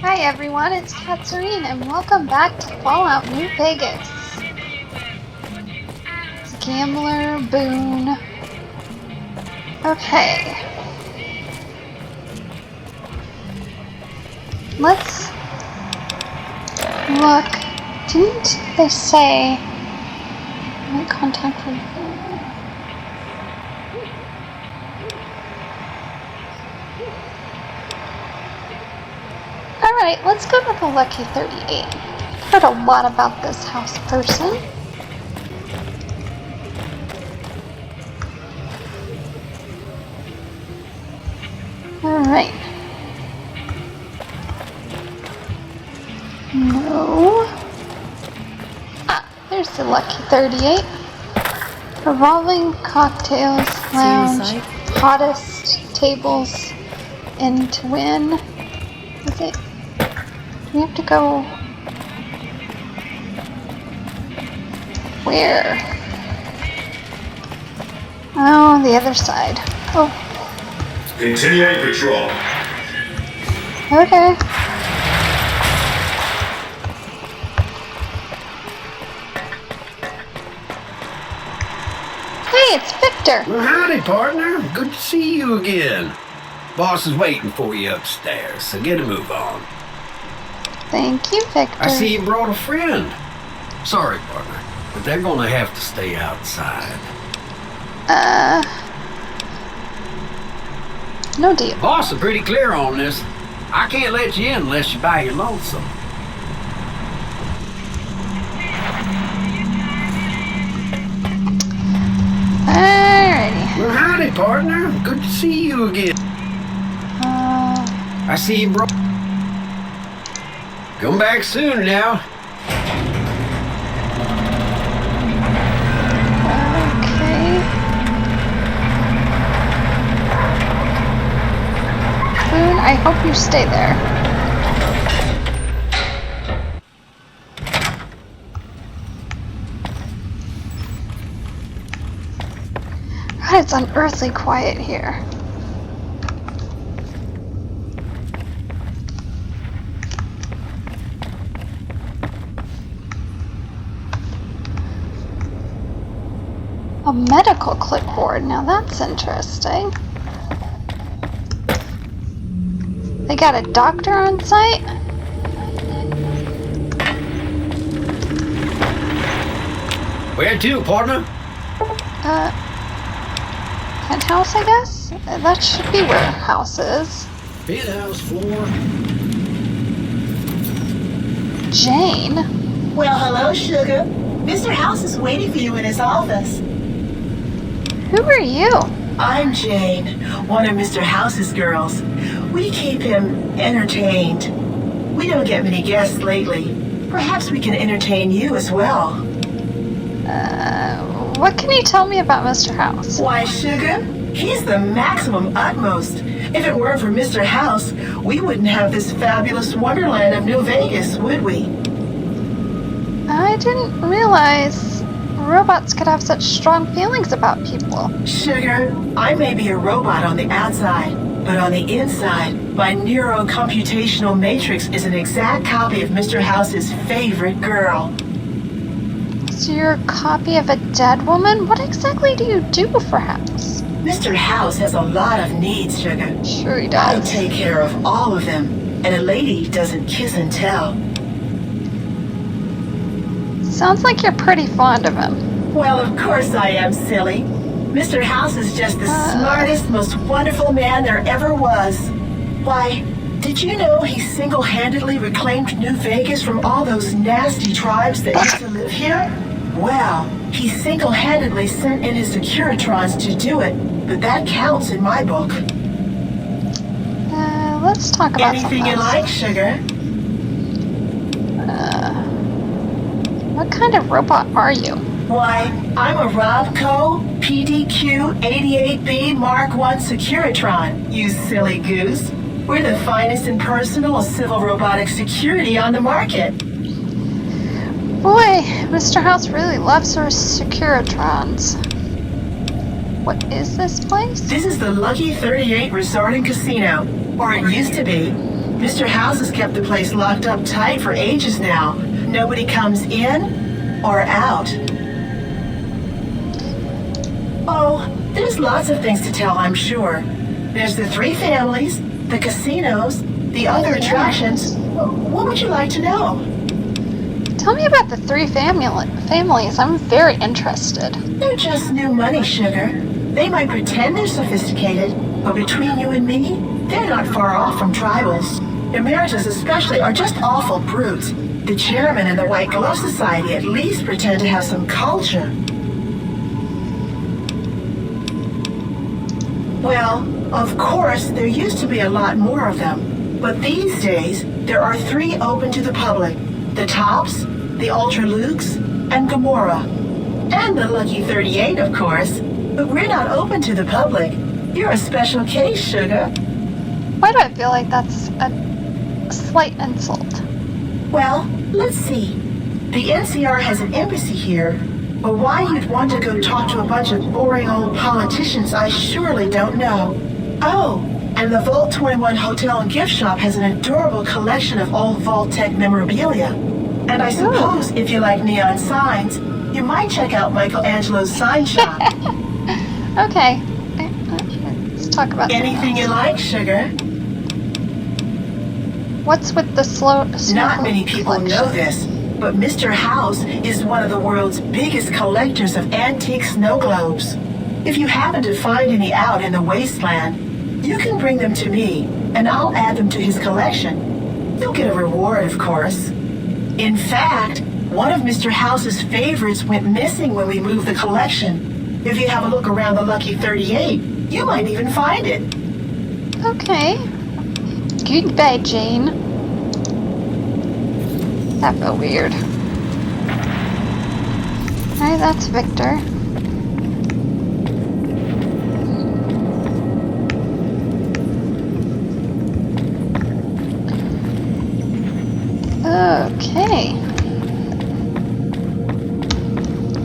Hi everyone, it's Katsurine and welcome back to Fallout New Vegas. It's Gambler Boone. Okay. Let's look. Didn't they say make contact with Alright, let's go to the Lucky 38. Heard a lot about this house person. Alright. No. Ah, there's the Lucky 38. Revolving cocktails lounge. Hottest tables in to win. Is it? We have to go. Where? Oh, the other side. Oh. Continuing patrol. Okay. Hey, it's Victor. Well, howdy, partner. Good to see you again. Boss is waiting for you upstairs, so get a move on. Thank you, Victor. I see you brought a friend. Sorry, partner, but they're gonna have to stay outside. No deal. Boss is pretty clear on this. I can't let you in unless you buy your lonesome. Alrighty. Well, howdy, partner. Good to see you again. I see you brought... Come back soon now. Okay. Boone, I hope you stay there. God, it's unearthly quiet here. A medical clipboard, now that's interesting. They got a doctor on site? Where to, partner? Penthouse, I guess? That should be where house is. Penthouse 4. Jane? Well, hello, Sugar. Mr. House is waiting for you in his office. Who are you? I'm Jane, one of Mr. House's girls. We keep him entertained. We don't get many guests lately. Perhaps we can entertain you as well. What can you tell me about Mr. House? Why, Sugar, he's the maximum utmost. If it weren't for Mr. House, we wouldn't have this fabulous wonderland of New Vegas, would we? I didn't realize robots could have such strong feelings about people. Sugar, I may be a robot on the outside, but on the inside, my neurocomputational matrix is an exact copy of Mr. House's favorite girl. So you're a copy of a dead woman? What exactly do you do for House? Mr. House has a lot of needs, Sugar. Sure he I does. take care of all of them, and a lady doesn't kiss and tell. Sounds like you're pretty fond of him. Well, of course I am, silly. Mr. House is just the smartest, most wonderful man there ever was. Why, did you know he single-handedly reclaimed New Vegas from all those nasty tribes that used to live here? Well, he single-handedly sent in his Securitrons to do it, but that counts in my book. Let's talk about Anything you like, Sugar? What kind of robot are you? Why, I'm a Robco PDQ-88B Mark I Securitron, you silly goose. We're the finest in personal civil robotic security on the market. Boy, Mr. House really loves her Securitrons. What is this place? This is the Lucky 38 Resort and Casino, or it used to be. Mr. House has kept the place locked up tight for ages now. Nobody comes in or out. Oh, there's lots of things to tell, I'm sure. There's the 3 families, the casinos, the other attractions. What would you like to know? Tell me about the 3 families. I'm very interested. They're just new money, sugar. They might pretend they're sophisticated, but between you and me, they're not far off from tribals. Emeritus especially are just awful brutes. The chairman and the White Glove Society at least pretend to have some culture. Well, of course, there used to be a lot more of them. But these days, there are 3 open to the public. The Tops, the Ultra Lukes, and Gamora. And the Lucky 38, of course. But we're not open to the public. You're a special case, sugar. Why do I feel like that's a slight insult? Well, let's see. The NCR has an embassy here, but why you'd want to go talk to a bunch of boring old politicians, I surely don't know. Oh, and the Vault 21 Hotel and Gift Shop has an adorable collection of old Vault-Tec memorabilia. And I suppose if you like neon signs, you might check out Michelangelo's sign shop. Okay. Let's talk about Anything you like, sugar. What's with the slow? Not many people know this, but Mr. House is one of the world's biggest collectors of antique snow globes. If you happen to find any out in the wasteland, you can bring them to me, and I'll add them to his collection. You'll get a reward, of course. In fact, one of Mr. House's favorites went missing when we moved the collection. If you have a look around the Lucky 38, you might even find it. Okay. Goodbye, Jane. That felt weird. Alright, that's Victor. Okay.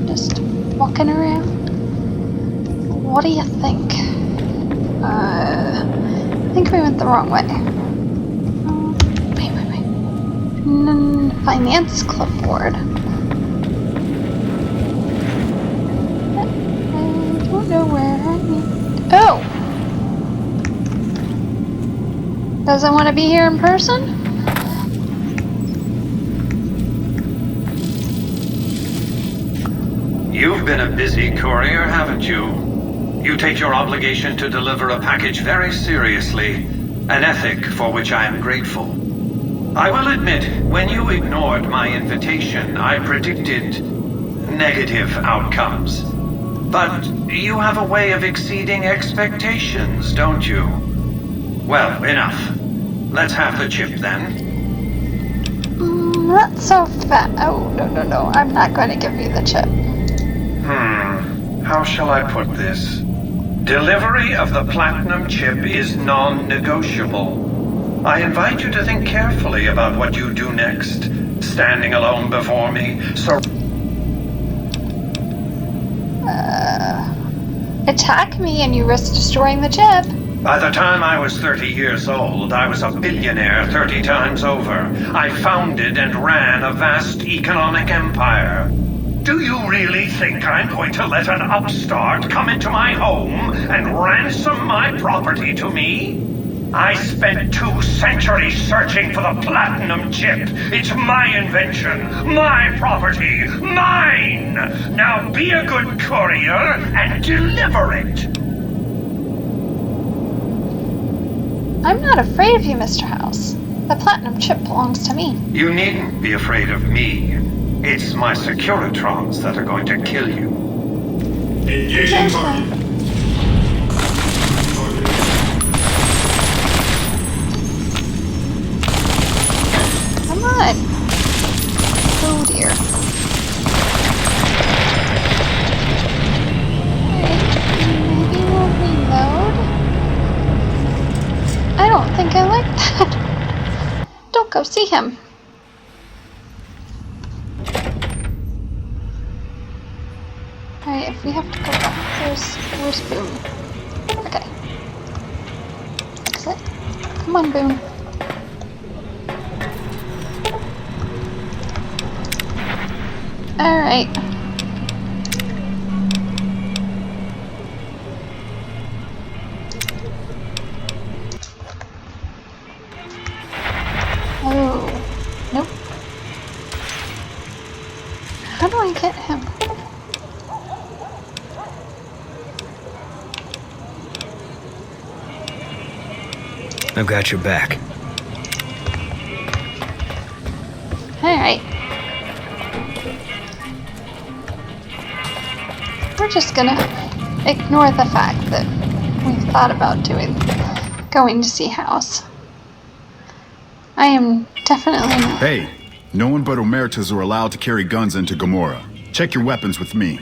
Just walking around. What do you think? I think we went the wrong way. Wait. Finance clipboard. I don't know where I need. Oh! Doesn't want to be here in person? You've been a busy courier, haven't you? You take your obligation to deliver a package very seriously, an ethic for which I am grateful. I will admit, when you ignored my invitation, I predicted negative outcomes. But you have a way of exceeding expectations, don't you? Well, enough. Let's have the chip then. Not so fast. Oh, no. I'm not going to give you the chip. How shall I put this? Delivery of the platinum chip is non-negotiable. I invite you to think carefully about what you do next. Standing alone before me, so... Attack me and you risk destroying the chip. By the time I was 30 years old, I was a billionaire 30 times over. I founded and ran a vast economic empire. Do you really think I'm going to let an upstart come into my home and ransom my property to me? I spent 2 centuries searching for the platinum chip. It's my invention, my property, mine! Now be a good courier and deliver it! I'm not afraid of you, Mr. House. The platinum chip belongs to me. You needn't be afraid of me. It's my Securitrons that are going to kill you. Engaging target. Come on. Oh dear. Maybe we'll reload. I don't think I like that. Don't go see him. Alright, if we have to go back, where's Boone? Okay. Exit. Come on, Boone. Alright. Oh, nope. How do I get him? I've got your back. Alright. We're just gonna ignore the fact that we've thought about going to see House. I am definitely not. Hey, no one but Omertas are allowed to carry guns into Gamora. Check your weapons with me.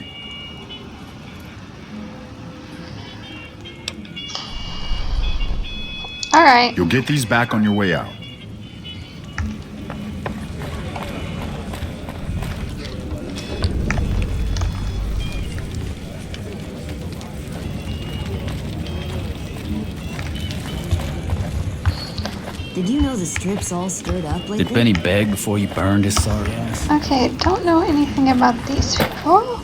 Alright. You'll get these back on your way out. Did you know the strip's all stirred up lately? Did Benny beg before you burned his sorry ass? Okay, don't know anything about these people.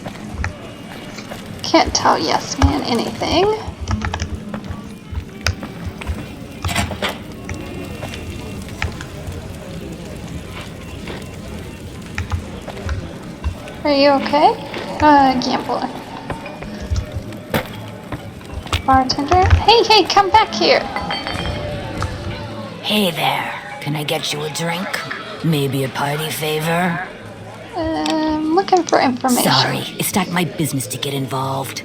Can't tell Yes Man anything. Are you okay? Gambler. Bartender? Hey, come back here! Hey there. Can I get you a drink? Maybe a party favor? Looking for information. Sorry, it's not my business to get involved.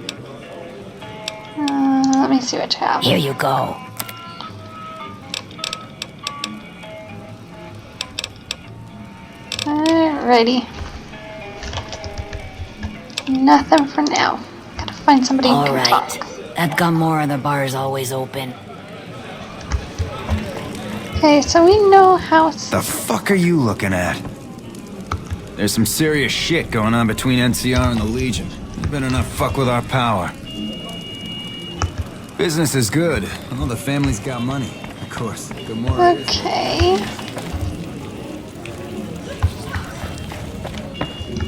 Let me see what you have. Here you go. Alrighty. Nothing for now. Gotta find somebody who All can right. talk. At Gamora, the bar is always open. Okay, so we know House. The fuck are you looking at? There's some serious shit going on between NCR and the Legion. You better not fuck with our power. Business is good. Well, the family's got money. Of course. Gamora is. Okay.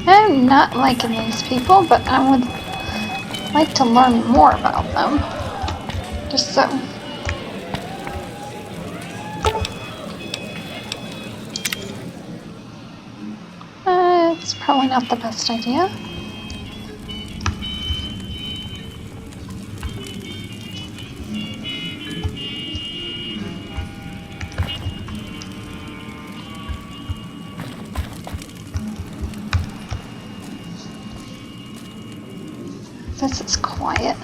I'm not liking these people, but I would like to learn more about them. Just so. It's probably not the best idea. This is quiet.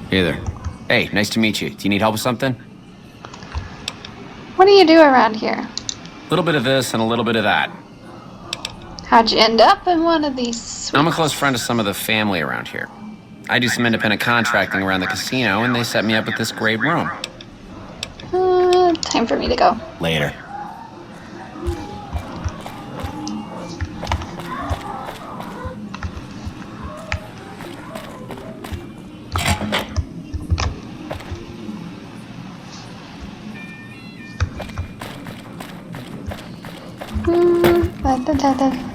Hey there. Hey, nice to meet you. Do you need help with something? What do you do around here? A little bit of this and a little bit of that. How'd you end up in one of these suites? I'm a close friend of some of the family around here. I do some independent contracting around the casino, and they set me up with this great room. Time for me to go. Later.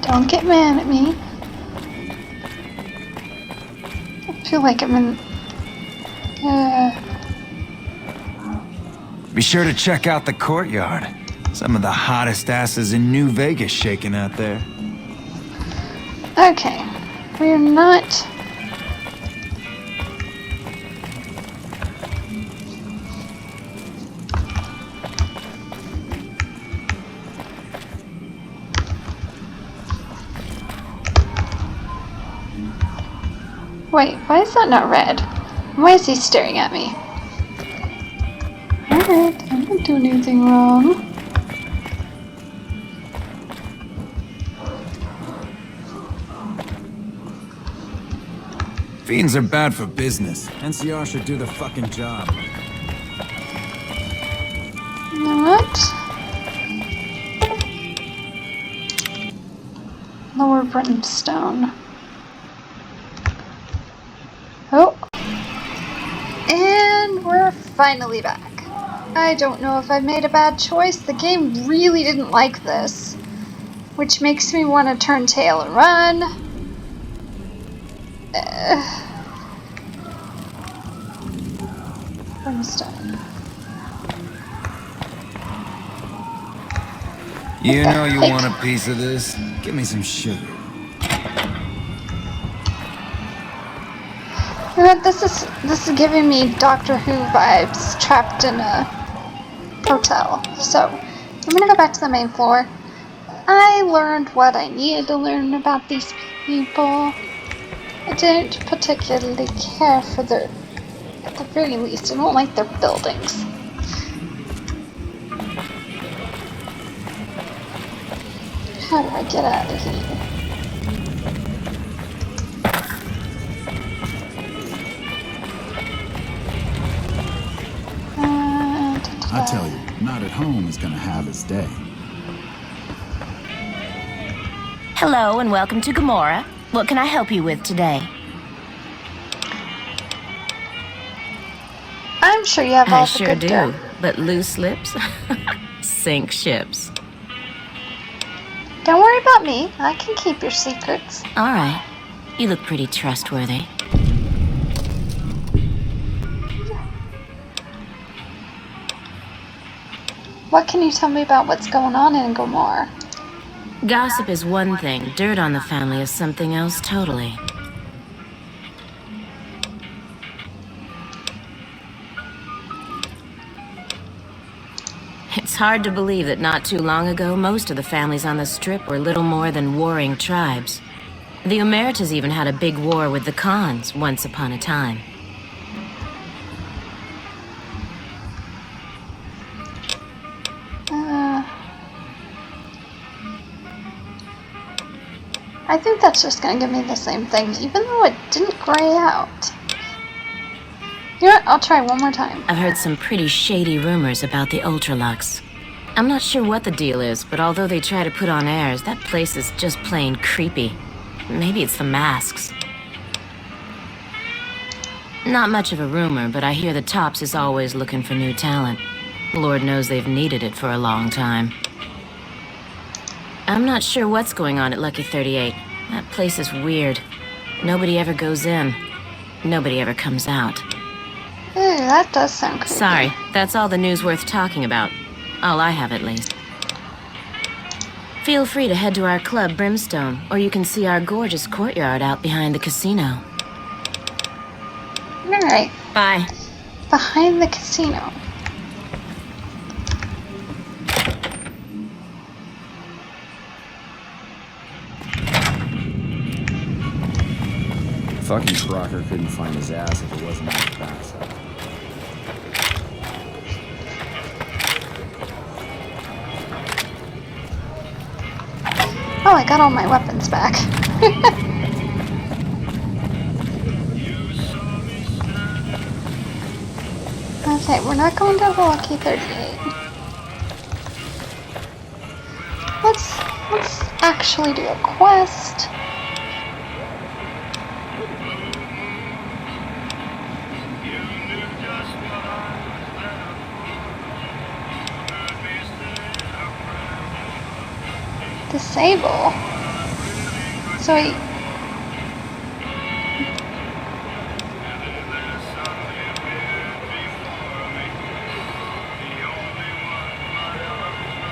Don't get mad at me. I feel like I'm in. Be sure to check out the courtyard. Some of the hottest asses in New Vegas shaking out there. Okay. We're not. Wait, why is that not red? Why is he staring at me? Alright, I didn't do anything wrong. Fiends are bad for business. NCR should do the fucking job. You know what? Lower Brimstone. Oh. And we're finally back. I don't know if I made a bad choice. The game really didn't like this, which makes me want to turn tail and run. Brimstone. You know you want a piece of this? Give me some sugar. You know what, this is giving me Doctor Who vibes, trapped in a hotel. So, I'm gonna go back to the main floor. I learned what I needed to learn about these people. I didn't particularly care for their, at the very least, I don't like their buildings. How do I get out of here? I tell you, not at home is gonna have his day. Hello and welcome to Gomorrah. What can I help you with today? I'm sure you have all I the sure good do, dirt. but loose lips sink ships. Don't worry about me. I can keep your secrets. All right. You look pretty trustworthy. What can you tell me about what's going on in Gomorrah? Gossip is one thing, dirt on the family is something else totally. It's hard to believe that not too long ago, most of the families on the Strip were little more than warring tribes. The Omertas even had a big war with the Khans once upon a time. I think that's just gonna give me the same thing, even though it didn't gray out. You know what? I'll try one more time. I've heard some pretty shady rumors about the Ultralux. I'm not sure what the deal is, but although they try to put on airs, that place is just plain creepy. Maybe it's the masks. Not much of a rumor, but I hear the Tops is always looking for new talent. Lord knows they've needed it for a long time. I'm not sure what's going on at Lucky 38. That place is weird. Nobody ever goes in. Nobody ever comes out. Ooh, that does sound creepy. Sorry, that's all the news worth talking about. All I have, at least. Feel free to head to our club, Brimstone, or you can see our gorgeous courtyard out behind the casino. Alright, Bye. behind the casino. Fucking Crocker couldn't find his ass if it wasn't in the bathtub. Oh, I got all my weapons back. Okay, we're not going to the Lucky 38. Let's actually do a quest. Disable. So wait.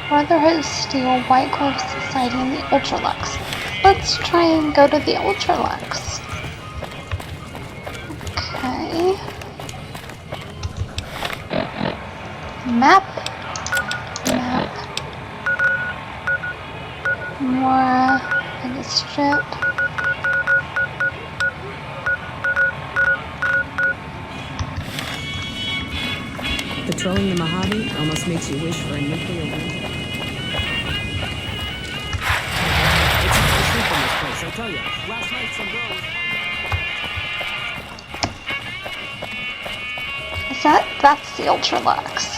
Brotherhood of Steel, White Glove Society, and the Ultralux. Let's try and go to the Ultralux. Okay. Map. More in the Strip. Patrolling the Mojave almost makes you wish for a nuclear winter. It's a sleep in this place, I tell you. Last night some girl was... That's the Ultralux.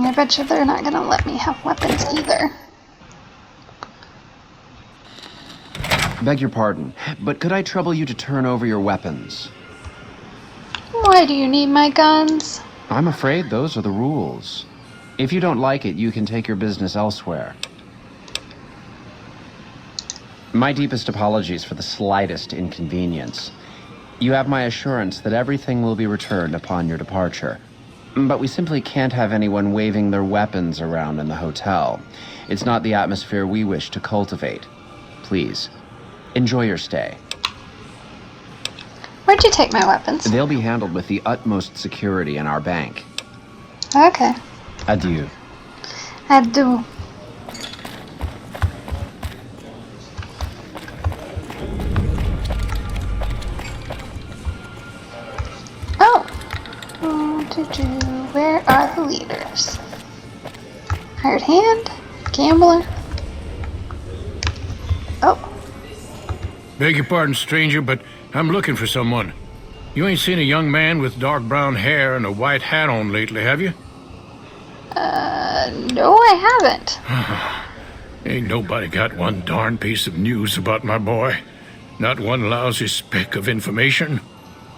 I bet you they're not gonna let me have weapons either. Beg your pardon, but could I trouble you to turn over your weapons? Why do you need my guns? I'm afraid those are the rules. If you don't like it, you can take your business elsewhere. My deepest apologies for the slightest inconvenience. You have my assurance that everything will be returned upon your departure. But we simply can't have anyone waving their weapons around in the hotel. It's not the atmosphere we wish to cultivate. Please, enjoy your stay. Where'd you take my weapons? They'll be handled with the utmost security in our bank. Okay. Adieu. Adieu. Oh. Where are the leaders? Hired hand? Gambler? Oh. Beg your pardon, stranger, but I'm looking for someone. You ain't seen a young man with dark brown hair and a white hat on lately, have you? No, I haven't. Ain't nobody got one darn piece of news about my boy. Not one lousy speck of information.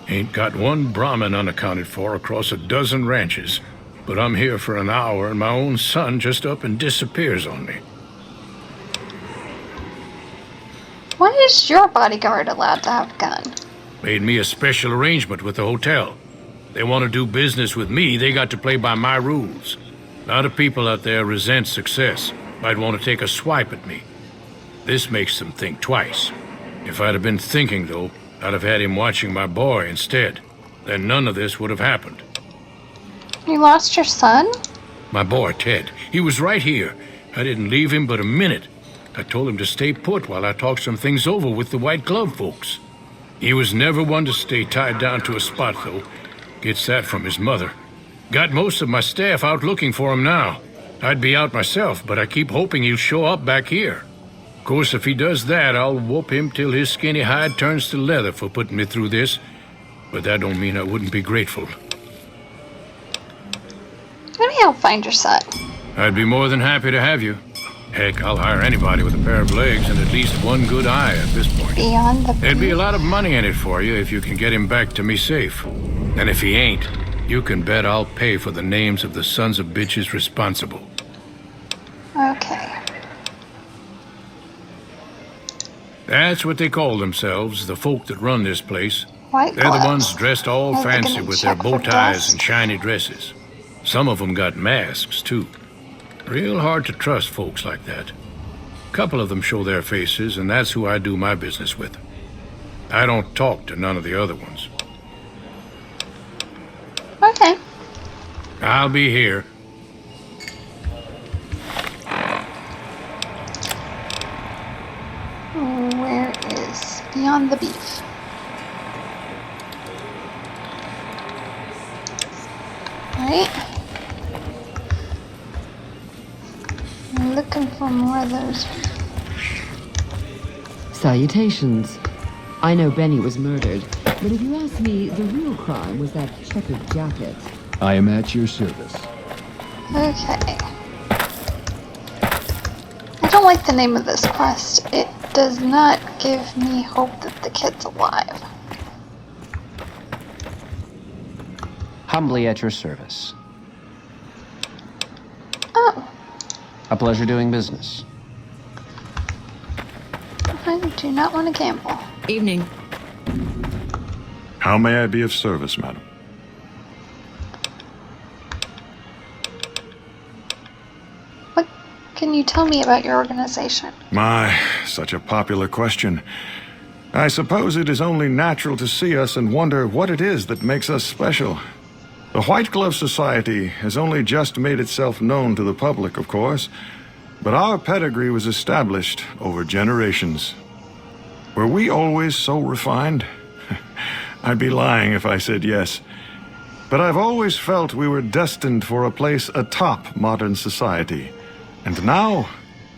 Ain't got one Brahmin unaccounted for across a dozen ranches. But I'm here for an hour and my own son just up and disappears on me. Why is your bodyguard allowed to have a gun? Made me a special arrangement with the hotel. They want to do business with me, they got to play by my rules. A lot of people out there resent success. Might want to take a swipe at me. This makes them think twice. If I'd have been thinking, though, I'd have had him watching my boy instead. Then none of this would have happened. You lost your son? My boy, Ted. He was right here. I didn't leave him but a minute. I told him to stay put while I talked some things over with the White Glove folks. He was never one to stay tied down to a spot, though. Gets that from his mother. Got most of my staff out looking for him now. I'd be out myself, but I keep hoping he'll show up back here. Of course, if he does that, I'll whoop him till his skinny hide turns to leather for putting me through this. But that don't mean I wouldn't be grateful. Maybe I'll find your son. I'd be more than happy to have you. Heck, I'll hire anybody with a pair of legs and at least one good eye at this point. Beyond the There'd be a lot of money in it for you if you can get him back to me safe. And if he ain't, you can bet I'll pay for the names of the sons of bitches responsible. Okay. That's what they call themselves, the folk that run this place. White They're the gloves. ones dressed all Are they fancy gonna with their check bow for ties dust? and shiny dresses. Some of them got masks, too. Real hard to trust folks like that. A couple of them show their faces, and that's who I do my business with. I don't talk to none of the other ones. Okay. I'll be here. Where is Beyond the Beef? Right. I'm looking for more of those. Salutations. I know Benny was murdered, but if you ask me, the real crime was that checkered jacket. I am at your service. Okay. I don't like the name of this quest. It does not give me hope that the kid's alive. Humbly at your service. Oh, A pleasure doing business. I do not want to gamble. Evening. How may I be of service, madam? What can you tell me about your organization? My, such a popular question. I suppose it is only natural to see us and wonder what it is that makes us special. The White Glove Society has only just made itself known to the public, of course, but our pedigree was established over generations. Were we always so refined? I'd be lying if I said yes. But I've always felt we were destined for a place atop modern society. And now,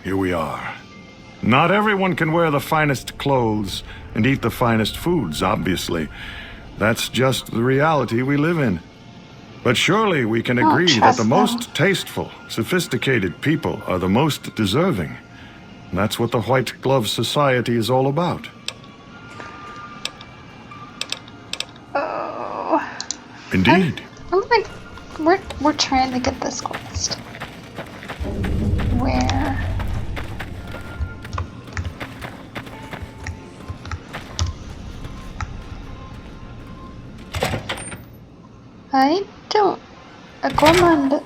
here we are. Not everyone can wear the finest clothes and eat the finest foods, obviously. That's just the reality we live in. But surely we can agree that the most tasteful, sophisticated people are the most deserving. That's what the White Glove Society is all about. Oh. Indeed. I'm like, we're trying to get this quest. Where? I don't. A gourmand.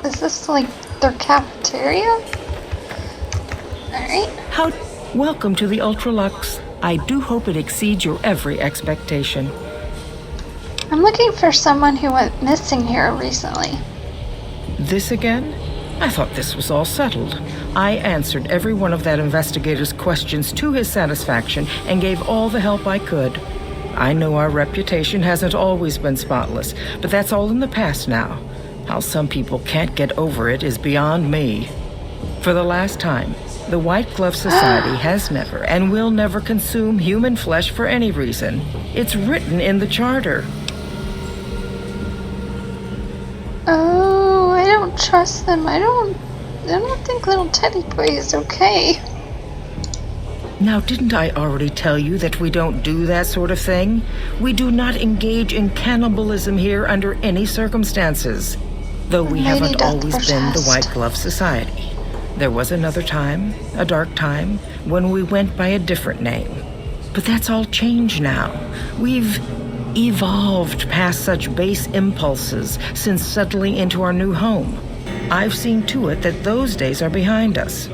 Is this like their cafeteria? Alright. How. Welcome to the Ultralux. I do hope it exceeds your every expectation. I'm looking for someone who went missing here recently. This again? I thought this was all settled. I answered every one of that investigator's questions to his satisfaction and gave all the help I could. I know our reputation hasn't always been spotless, but that's all in the past now. How some people can't get over it is beyond me. For the last time, the White Glove Society has never and will never consume human flesh for any reason. It's written in the charter. Oh, I don't trust them. I don't think little Teddy Boy is okay. Now, didn't I already tell you that we don't do that sort of thing? We do not engage in cannibalism here under any circumstances. Though we haven't always been the White Glove Society. There was another time, a dark time, when we went by a different name. But that's all changed now. We've evolved past such base impulses since settling into our new home. I've seen to it that those days are behind us.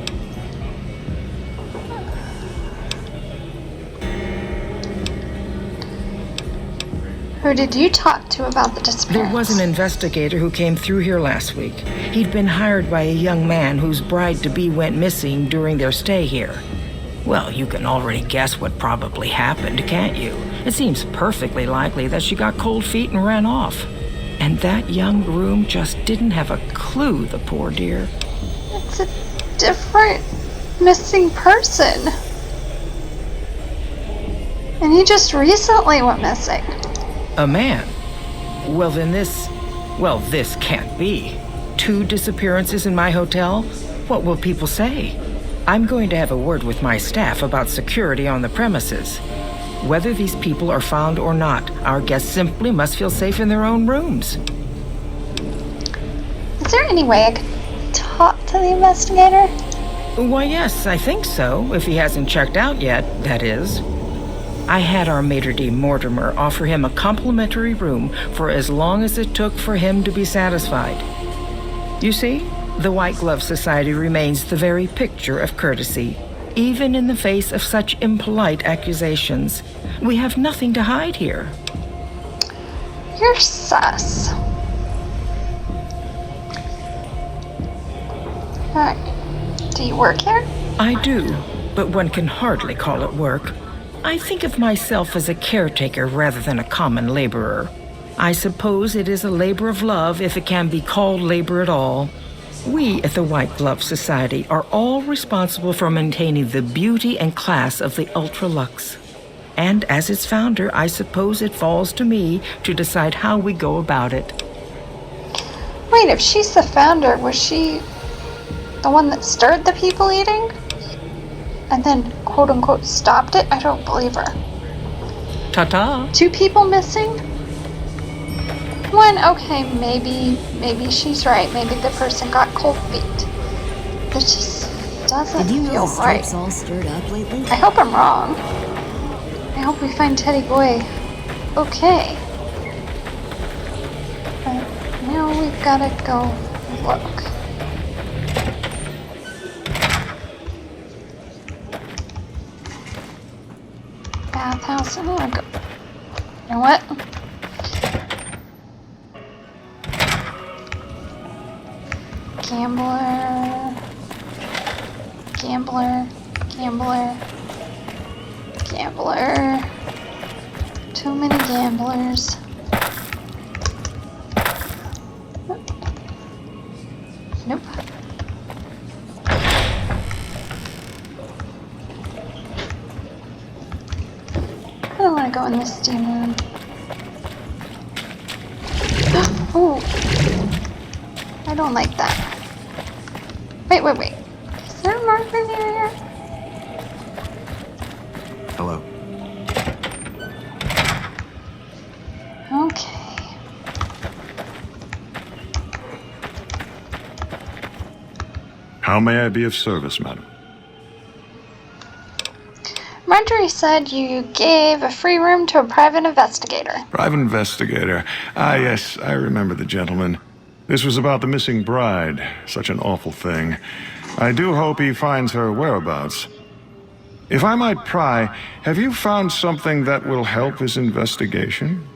Who did you talk to about the disappearance? There was an investigator who came through here last week. He'd been hired by a young man whose bride-to-be went missing during their stay here. Well, you can already guess what probably happened, can't you? It seems perfectly likely that she got cold feet and ran off. And that young groom just didn't have a clue, the poor dear. It's a different missing person. And he just recently went missing. A man? Well, then this can't be. 2 disappearances in my hotel? What will people say? I'm going to have a word with my staff about security on the premises. Whether these people are found or not, our guests simply must feel safe in their own rooms. Is there any way I could talk to the investigator? Why, yes, I think so, if he hasn't checked out yet, that is. I had our maitre d' Mortimer offer him a complimentary room for as long as it took for him to be satisfied. You see, the White Glove Society remains the very picture of courtesy, even in the face of such impolite accusations. We have nothing to hide here. You're sus. Do you work here? I do, but one can hardly call it work. I think of myself as a caretaker rather than a common laborer. I suppose it is a labor of love if it can be called labor at all. We at the White Glove Society are all responsible for maintaining the beauty and class of the Ultralux. And as its founder, I suppose it falls to me to decide how we go about it. Wait, if she's the founder, was she the one that stirred the people eating? And then, quote-unquote, stopped it? I don't believe her. Ta-ta. 2 people missing? One, okay, maybe she's right. Maybe the person got cold feet. It just doesn't feel right. All stirred up lately? I hope I'm wrong. I hope we find Teddy Boy okay. But now we've gotta go look. Bathhouse, I wanna go. You know what? Gambler. Too many gamblers. Nope. I don't want to go in this steam room. Oh, I don't like that. Wait. Is there more Hello. Okay. How may I be of service, madam? Marjorie said you gave a free room to a private investigator. Private investigator. Ah, yes, I remember the gentleman. This was about the missing bride. Such an awful thing. I do hope he finds her whereabouts. If I might pry, have you found something that will help his investigation?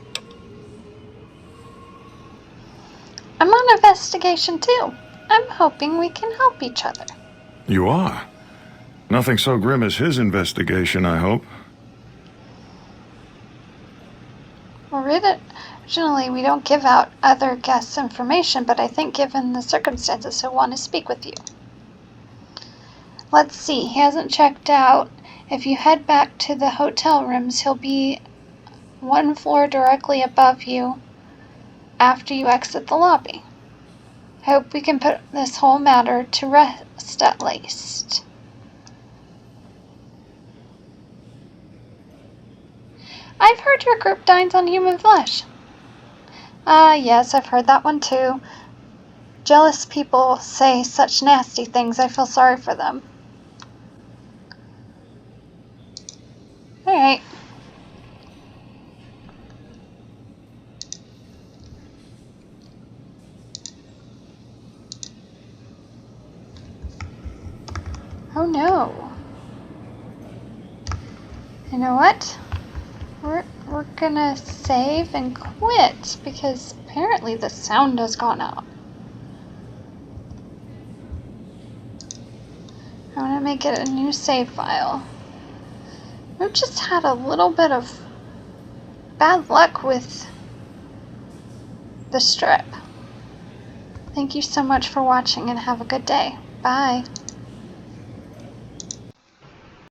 I'm on investigation too. I'm hoping we can help each other. You are? Nothing so grim as his investigation, I hope. Originally, we don't give out other guests' information, but I think given the circumstances, he'll want to speak with you. Let's see, he hasn't checked out. If you head back to the hotel rooms, he'll be one floor directly above you after you exit the lobby. I hope we can put this whole matter to rest at least. I've heard your group dines on human flesh. Yes, I've heard that one too. Jealous people say such nasty things, I feel sorry for them. Alright. Oh no. You know what? We're gonna save and quit because apparently the sound has gone out. I'm gonna make it a new save file. We've just had a little bit of bad luck with the strip. Thank you so much for watching and have a good day. Bye.